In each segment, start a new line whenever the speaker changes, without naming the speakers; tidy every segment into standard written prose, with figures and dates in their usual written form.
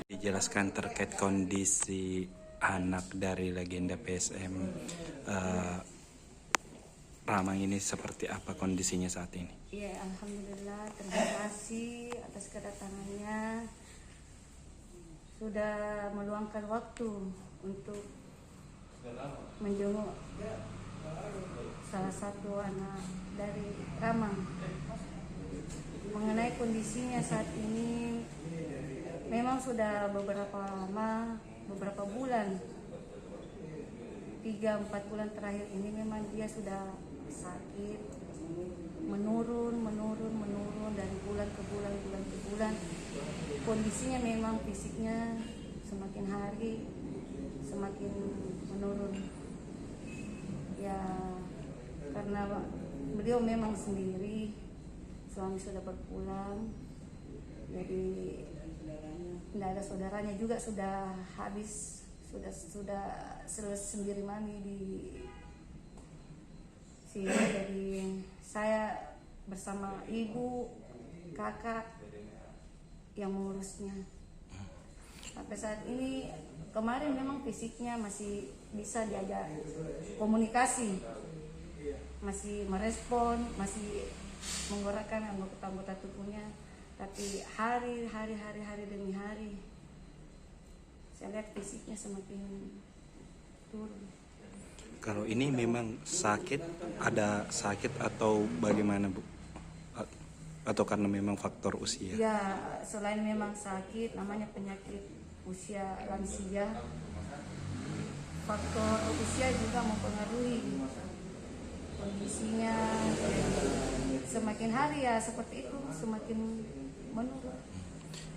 Dijelaskan terkait kondisi anak dari legenda PSM Ramang ini seperti apa kondisinya saat ini?
Iya, alhamdulillah, terima kasih atas kedatangannya. Sudah meluangkan waktu untuk menjenguk salah satu anak dari Ramang. Mengenai kondisinya saat ini, memang sudah beberapa lama, beberapa bulan, 3-4 bulan terakhir ini memang dia sudah sakit, menurun dari bulan ke bulan. Kondisinya memang fisiknya semakin hari semakin menurun. Ya, karena beliau memang sendiri, suami sudah berpulang, jadi tidak ada saudaranya juga, sudah habis, sudah sendiri mami di sini. Jadi saya bersama ibu, kakak yang mengurusnya sampai saat ini. Kemarin memang fisiknya masih bisa diajak komunikasi, masih merespon, masih menggerakkan anggota tubuhnya, tapi hari demi hari saya lihat fisiknya semakin turun.
Kalau ini memang sakit, ada sakit atau bagaimana, Bu? Atau karena memang faktor usia?
Ya, selain memang sakit, namanya penyakit usia lansia, faktor usia juga mempengaruhi kondisinya. Semakin hari ya seperti itu, semakin menurun.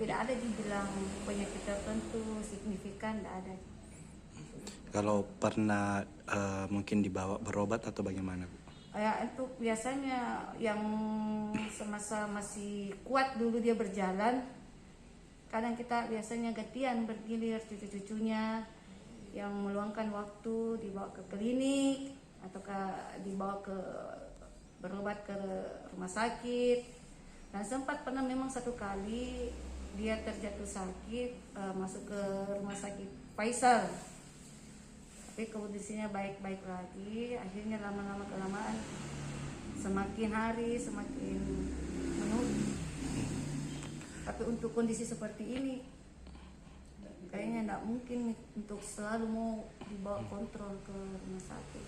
Tidak ada dibilang penyakit tertentu signifikan, tidak ada.
Kalau pernah mungkin dibawa berobat atau bagaimana, Bu?
Ya, itu biasanya yang semasa masih kuat dulu dia berjalan, kadang kita biasanya gantian bergilir cucu-cucunya yang meluangkan waktu dibawa ke klinik atau dibawa ke berobat ke rumah sakit. Dan sempat pernah memang satu kali dia terjatuh sakit, masuk ke rumah sakit Faisal, tapi kondisinya baik-baik lagi. Akhirnya lama-lama kelamaan semakin hari semakin menurun. Tapi untuk kondisi seperti ini kayaknya tidak mungkin untuk selalu mau dibawa kontrol ke rumah sakit.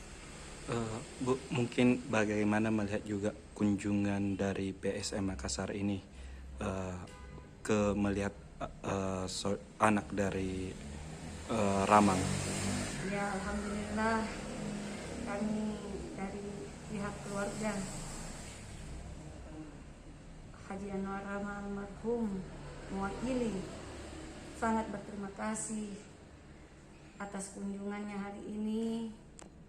Bu, mungkin bagaimana melihat juga kunjungan dari PSM Makassar ini ke melihat anak dari Ramang?
Ya, alhamdulillah kami dari pihak keluarga Haji Anwar Ramang almarhum mewakili sangat berterima kasih atas kunjungannya hari ini,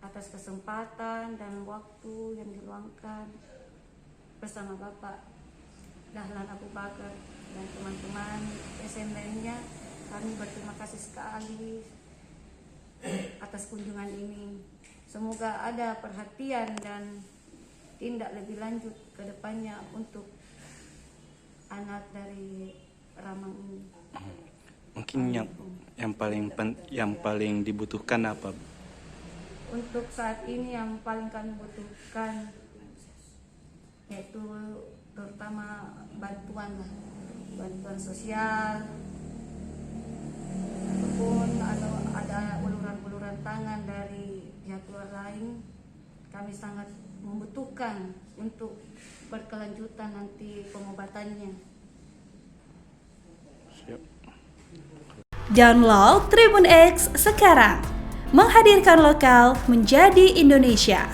atas kesempatan dan waktu yang diluangkan bersama Bapak Dahlan Abu Bakar dan teman-teman PSM lainnya. Kami berterima kasih sekali atas kunjungan ini. Semoga ada perhatian dan tindak lebih lanjut ke depannya untuk anak dari Ramang ini.
Mungkin yang paling dibutuhkan apa?
Untuk saat ini yang paling kami butuhkan yaitu terutama bantuan sosial, ataupun ada uluran tangan dari pihak luar lain. Kami sangat membutuhkan untuk berkelanjutan nanti pengobatannya.
Siap.
Download Tribun X sekarang, menghadirkan lokal menjadi Indonesia.